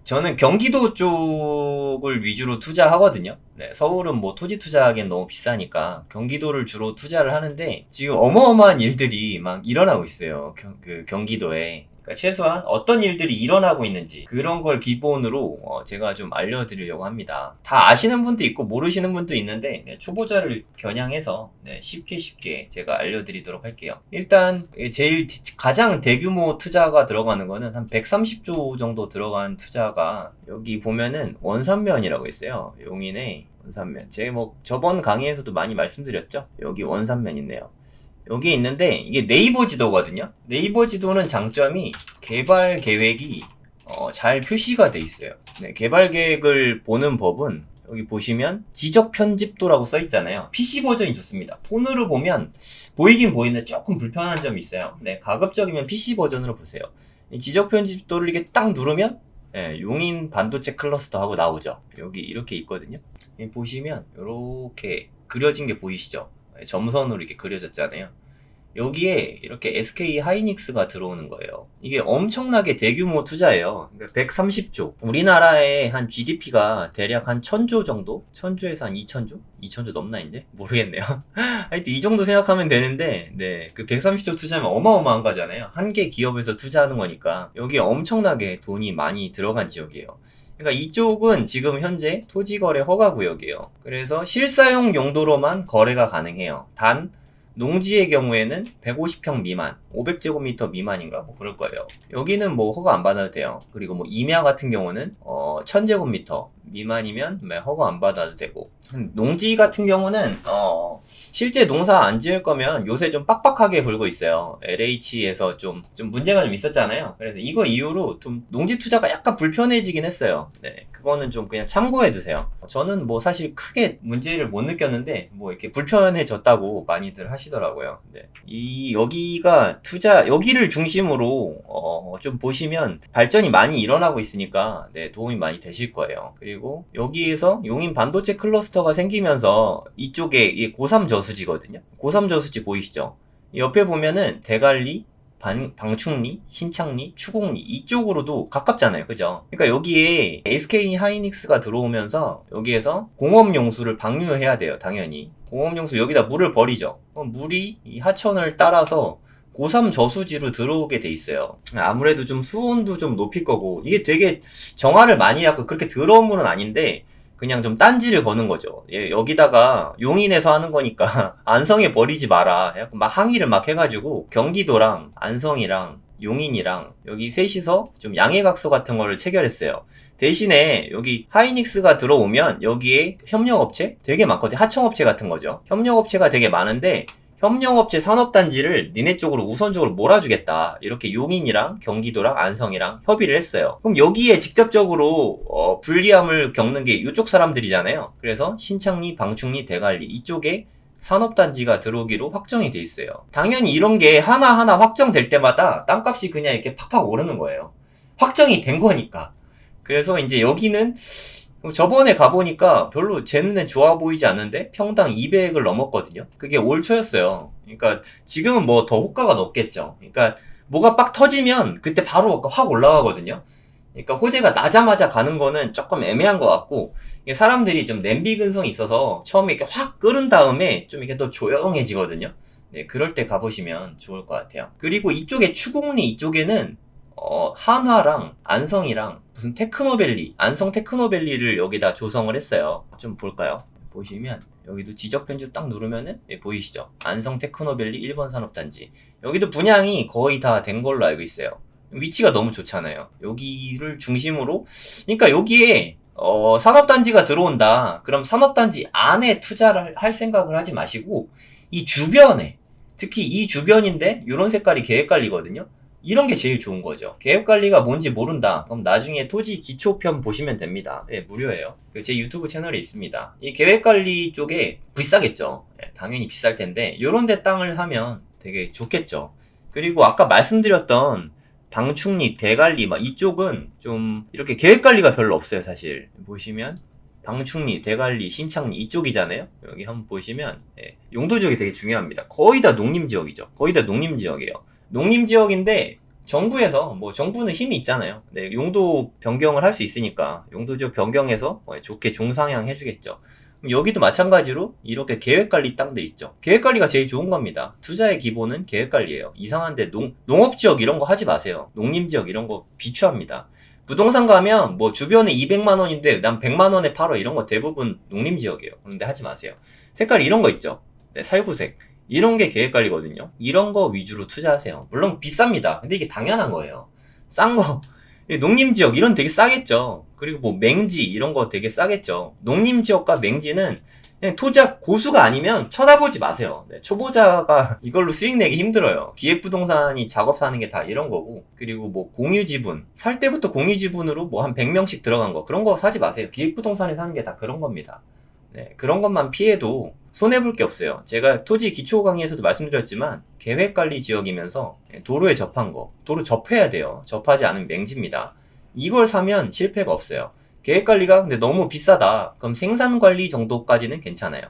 저는 경기도 쪽을 위주로 투자하거든요. 네, 서울은 뭐 토지 투자하기엔 너무 비싸니까 경기도를 주로 투자를 하는데 지금 어마어마한 일들이 막 일어나고 있어요. 경기도에. 그러니까 최소한 어떤 일들이 일어나고 있는지 그런 걸 기본으로 제가 좀 알려드리려고 합니다. 다 아시는 분도 있고 모르시는 분도 있는데 네, 초보자를 겨냥해서 네, 쉽게 제가 알려드리도록 할게요. 일단 제일 가장 대규모 투자가 들어가는 거는 한 130조 정도 들어간 투자가 여기 보면은 원산면이라고 있어요. 용인의 원산면. 제가 뭐 저번 강의에서도 많이 말씀드렸죠. 여기 원산면 있네요. 여기 있는데 이게 네이버 지도거든요. 네이버 지도는 장점이 개발 계획이 잘 표시가 돼 있어요. 네, 개발 계획을 보는 법은 여기 보시면 지적 편집도라고 써 있잖아요. PC 버전이 좋습니다. 폰으로 보면 보이긴 보이는데 조금 불편한 점이 있어요. 네, 가급적이면 PC 버전으로 보세요. 지적 편집도를 이게 딱 누르면 네, 용인 반도체 클러스터 하고 나오죠. 여기 이렇게 있거든요. 보시면 이렇게 그려진 게 보이시죠? 점선으로 이렇게 그려졌잖아요. 여기에 이렇게 SK 하이닉스가 들어오는 거예요. 이게 엄청나게 대규모 투자예요. 130조. 우리나라의 한 GDP가 대략 한 1000조 정도? 1000조에서 한 2000조? 2000조 넘나 이제? 모르겠네요. 하여튼 이 정도 생각하면 되는데, 네. 그 130조 투자면 어마어마한 거잖아요. 한 개 기업에서 투자하는 거니까. 여기에 엄청나게 돈이 많이 들어간 지역이에요. 그러니까 이쪽은 지금 현재 토지거래 허가구역이에요. 그래서 실사용 용도로만 거래가 가능해요. 단 농지의 경우에는 150평 미만, 500제곱미터 미만인가 뭐 그럴 거예요. 여기는 뭐 허가 안 받아도 돼요. 그리고 뭐 임야 같은 경우는 1000제곱미터 미만이면 허가 안 받아도 되고, 농지 같은 경우는 실제 농사 안 지을 거면 요새 좀 빡빡하게 불고 있어요. LH에서 좀 문제가 좀 있었잖아요. 그래서 이거 이후로 좀 농지 투자가 약간 불편해지긴 했어요. 네, 그거는 좀 그냥 참고해 두세요. 저는 뭐 사실 크게 문제를 못 느꼈는데 뭐 이렇게 불편해졌다고 많이들 하시더라고요. 네. 여기가 여기를 중심으로 좀 보시면 발전이 많이 일어나고 있으니까 네, 도움이 많이 되실 거예요. 그리고 여기에서 용인 반도체 클러스터가 생기면서 이쪽에 고3 저수지거든요. 고3 저수지 보이시죠? 옆에 보면은 대관리, 방충리, 신창리, 추곡리 이쪽으로도 가깝잖아요. 그죠? 그러니까 여기에 SK 하이닉스가 들어오면서 여기에서 공업용수를 방류해야 돼요. 당연히. 공업용수 여기다 물을 버리죠. 그럼 물이 이 하천을 따라서 고3 저수지로 들어오게 돼 있어요. 아무래도 좀 수온도 좀 높일 거고, 이게 되게 정화를 많이 하고 그렇게 더러운 물은 아닌데 그냥 좀 딴지를 거는 거죠. 여기다가 용인에서 하는 거니까 안성에 버리지 마라. 약간 막 항의를 막 해가지고 경기도랑 안성이랑 용인이랑 여기 셋이서 좀 양해각서 같은 거를 체결했어요. 대신에 여기 하이닉스가 들어오면 여기에 협력업체 되게 많거든요. 하청업체 같은 거죠. 협력업체가 되게 많은데 협력업체 산업단지를 니네 쪽으로 우선적으로 몰아주겠다. 이렇게 용인이랑 경기도랑 안성이랑 협의를 했어요. 그럼 여기에 직접적으로 불리함을 겪는 게 이쪽 사람들이잖아요. 그래서 신창리, 방충리, 대관리 이쪽에 산업단지가 들어오기로 확정이 돼 있어요. 당연히 이런 게 하나하나 확정될 때마다 땅값이 그냥 이렇게 팍팍 오르는 거예요. 확정이 된 거니까. 그래서 이제 여기는 저번에 가보니까 별로 제 눈에 좋아 보이지 않는데 평당 200을 넘었거든요. 그게 올 초였어요. 그러니까 지금은 뭐 더 호가가 높겠죠. 그러니까 뭐가 빡 터지면 그때 바로 확 올라가거든요. 그러니까 호재가 나자마자 가는 거는 조금 애매한 것 같고, 사람들이 좀 냄비 근성이 있어서 처음에 이렇게 확 끓은 다음에 좀 이렇게 또 조용해지거든요. 네, 그럴 때 가보시면 좋을 것 같아요. 그리고 이쪽에 추곡리 이쪽에는 한화랑 안성이랑 무슨 테크노밸리, 안성 테크노밸리를 여기다 조성을 했어요. 좀 볼까요? 보시면 여기도 지적 편집 딱 누르면은 보이시죠? 안성 테크노밸리 1번 산업단지. 여기도 분양이 거의 다 된 걸로 알고 있어요. 위치가 너무 좋잖아요. 여기를 중심으로, 그러니까 여기에 산업단지가 들어온다. 그럼 산업단지 안에 투자를 할 생각을 하지 마시고 이 주변에, 특히 이 주변인데 이런 색깔이 계획관리거든요. 이런 게 제일 좋은 거죠. 계획관리가 뭔지 모른다. 그럼 나중에 토지 기초편 보시면 됩니다. 네, 무료예요. 제 유튜브 채널에 있습니다. 이 계획관리 쪽에 비싸겠죠. 네, 당연히 비쌀 텐데 이런 데 땅을 사면 되게 좋겠죠. 그리고 아까 말씀드렸던 방충리, 대관리 막 이쪽은 좀 이렇게 계획관리가 별로 없어요. 사실 보시면 방충리, 대관리, 신창리 이쪽이잖아요. 여기 한번 보시면 용도 지역이 되게 중요합니다. 거의 다 농림지역이죠. 거의 다 농림지역이에요. 농림지역인데 정부에서 뭐 정부는 힘이 있잖아요. 네, 용도 변경을 할 수 있으니까 용도적 변경해서 좋게 종상향 해주겠죠. 여기도 마찬가지로 이렇게 계획관리 땅들 있죠. 계획관리가 제일 좋은 겁니다. 투자의 기본은 계획관리예요. 이상한데 농업지역 이런 거 하지 마세요. 농림지역 이런 거 비추합니다. 부동산 가면 뭐 주변에 200만 원인데 난 100만 원에 팔어 이런 거 대부분 농림지역이에요. 그런데 하지 마세요. 색깔 이런 거 있죠. 네, 살구색. 이런 게 계획관리거든요. 이런 거 위주로 투자하세요. 물론 비쌉니다. 근데 이게 당연한 거예요. 싼 거. 농림지역 이런 되게 싸겠죠. 그리고 뭐 맹지 이런 거 되게 싸겠죠. 농림지역과 맹지는 그냥 투자 고수가 아니면 쳐다보지 마세요. 네, 초보자가 이걸로 수익 내기 힘들어요. 기획부동산이 작업 사는 게 다 이런 거고, 그리고 뭐 공유지분 살 때부터 공유지분으로 뭐 한 100명씩 들어간 거 그런 거 사지 마세요. 기획부동산에 사는 게 다 그런 겁니다. 네, 그런 것만 피해도 손해볼 게 없어요. 제가 토지 기초 강의에서도 말씀드렸지만 계획관리 지역이면서 도로에 접한 거, 도로 접해야 돼요. 접하지 않으면 맹지입니다. 이걸 사면 실패가 없어요. 계획관리가 근데 너무 비싸다. 그럼 생산관리 정도까지는 괜찮아요.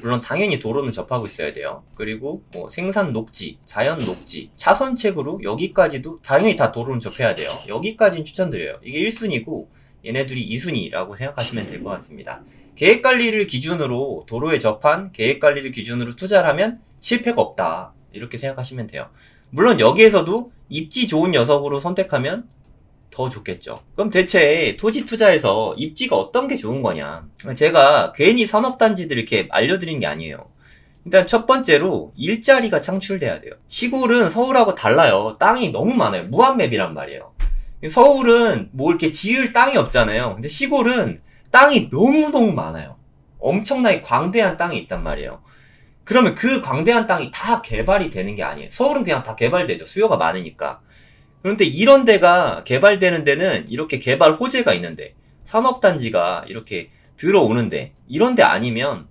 물론 당연히 도로는 접하고 있어야 돼요. 그리고 뭐 생산 녹지, 자연 녹지, 차선책으로 여기까지도 당연히 다 도로는 접해야 돼요. 여기까지는 추천드려요. 이게 1순위고 얘네들이 2순위라고 생각하시면 될 것 같습니다. 계획관리를 기준으로 도로에 접한 계획관리를 기준으로 투자를 하면 실패가 없다. 이렇게 생각하시면 돼요. 물론 여기에서도 입지 좋은 녀석으로 선택하면 더 좋겠죠. 그럼 대체 토지 투자에서 입지가 어떤 게 좋은 거냐? 제가 괜히 산업단지들 이렇게 알려드린 게 아니에요. 일단 첫 번째로 일자리가 창출돼야 돼요. 시골은 서울하고 달라요. 땅이 너무 많아요. 무한맵이란 말이에요. 서울은 뭐 이렇게 지을 땅이 없잖아요. 근데 시골은 땅이 너무너무 많아요. 엄청나게 광대한 땅이 있단 말이에요. 그러면 그 광대한 땅이 다 개발이 되는 게 아니에요. 서울은 그냥 다 개발되죠. 수요가 많으니까. 그런데 이런 데가 개발되는 데는 이렇게 개발 호재가 있는데 산업단지가 이렇게 들어오는데 이런 데 아니면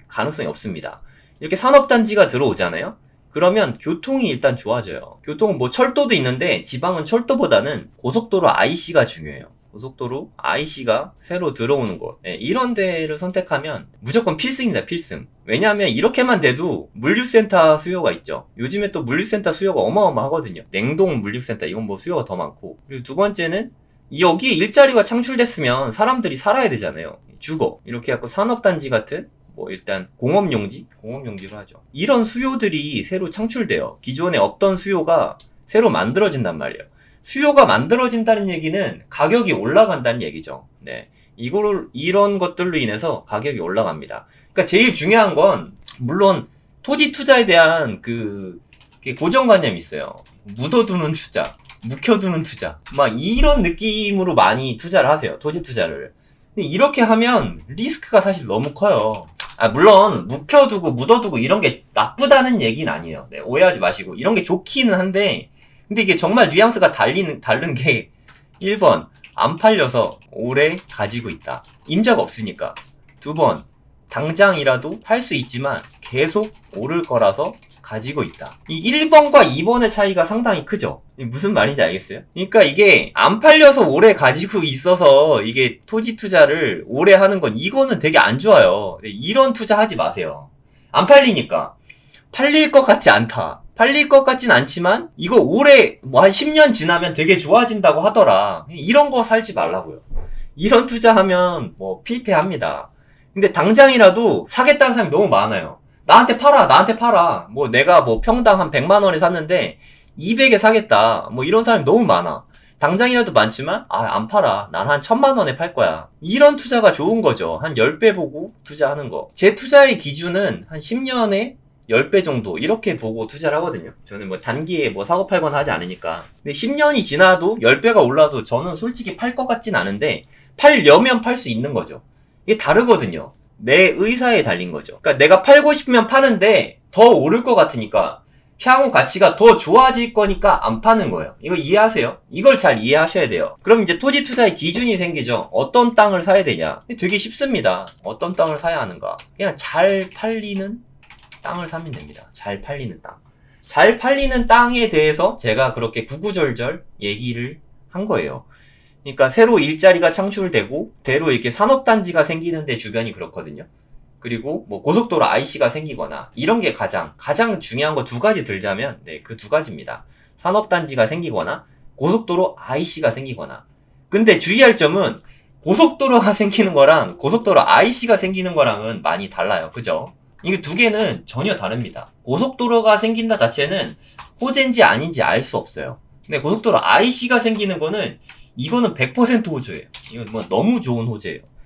가능성이 없습니다. 이렇게 산업단지가 들어오잖아요. 그러면 교통이 일단 좋아져요. 교통은 뭐 철도도 있는데 지방은 철도보다는 고속도로 IC가 중요해요. 고속도로 IC가 새로 들어오는 곳, 이런 데를 선택하면 무조건 필승입니다. 필승. 왜냐하면 이렇게만 돼도 물류센터 수요가 있죠. 요즘에 또 물류센터 수요가 어마어마하거든요. 냉동 물류센터 이건 뭐 수요가 더 많고, 그리고 두 번째는 여기에 일자리가 창출됐으면 사람들이 살아야 되잖아요. 주거 이렇게 해갖고 산업단지 같은 뭐 일단 공업용지로 하죠. 이런 수요들이 새로 창출돼요. 기존에 없던 수요가 새로 만들어진단 말이에요. 수요가 만들어진다는 얘기는 가격이 올라간다는 얘기죠. 네. 이런 것들로 인해서 가격이 올라갑니다. 그러니까 제일 중요한 건, 물론, 토지 투자에 대한 고정관념이 있어요. 묻어두는 투자, 묵혀두는 투자. 막 이런 느낌으로 많이 투자를 하세요. 토지 투자를. 근데 이렇게 하면 리스크가 사실 너무 커요. 물론, 묻어두고 이런 게 나쁘다는 얘기는 아니에요. 네, 오해하지 마시고. 이런 게 좋기는 한데, 근데 이게 정말 뉘앙스가 다른 게 1번 안 팔려서 오래 가지고 있다. 임자가 없으니까. 2번 당장이라도 팔 수 있지만 계속 오를 거라서 가지고 있다. 이 1번과 2번의 차이가 상당히 크죠. 무슨 말인지 알겠어요? 그러니까 이게 안 팔려서 오래 가지고 있어서 이게 토지 투자를 오래 하는 건 이거는 되게 안 좋아요. 이런 투자 하지 마세요. 안 팔리니까. 팔릴 것 같지 않다. 팔릴 것 같진 않지만 이거 올해 뭐 한 10년 지나면 되게 좋아진다고 하더라. 이런 거 살지 말라고요. 이런 투자하면 뭐 필패합니다. 근데 당장이라도 사겠다는 사람이 너무 많아요. 나한테 팔아. 뭐 내가 뭐 평당 한 100만 원에 샀는데 200에 사겠다. 뭐 이런 사람이 너무 많아. 당장이라도 많지만 안 팔아. 난 한 1000만 원에 팔 거야. 이런 투자가 좋은 거죠. 한 10배 보고 투자하는 거. 제 투자의 기준은 한 10년에 10배 정도 이렇게 보고 투자를 하거든요. 저는 뭐 단기에 뭐 사고 팔거나 하지 않으니까. 근데 10년이 지나도 10배가 올라도 저는 솔직히 팔 것 같진 않은데 팔려면 팔 수 있는 거죠. 이게 다르거든요. 내 의사에 달린 거죠. 그러니까 내가 팔고 싶으면 파는데 더 오를 것 같으니까 향후 가치가 더 좋아질 거니까 안 파는 거예요. 이거 이해하세요? 이걸 잘 이해하셔야 돼요. 그럼 이제 토지 투자의 기준이 생기죠. 어떤 땅을 사야 되냐? 되게 쉽습니다. 어떤 땅을 사야 하는가? 그냥 잘 팔리는 땅을 사면 됩니다. 잘 팔리는 땅. 잘 팔리는 땅에 대해서 제가 그렇게 구구절절 얘기를 한 거예요. 그러니까 새로 일자리가 창출되고 새로 이렇게 산업단지가 생기는데 주변이 그렇거든요. 그리고 뭐 고속도로 IC가 생기거나 이런 게 가장 중요한 거 두 가지 들자면 그 두 가지입니다. 산업단지가 생기거나 고속도로 IC가 생기거나. 근데 주의할 점은 고속도로가 생기는 거랑 고속도로 IC가 생기는 거랑은 많이 달라요. 그죠? 이게 두 개는 전혀 다릅니다. 고속도로가 생긴다 자체는 호재인지 아닌지 알 수 없어요. 근데 고속도로 IC가 생기는 거는 이거는 100% 호재예요. 이건 뭐 너무 좋은 호재예요.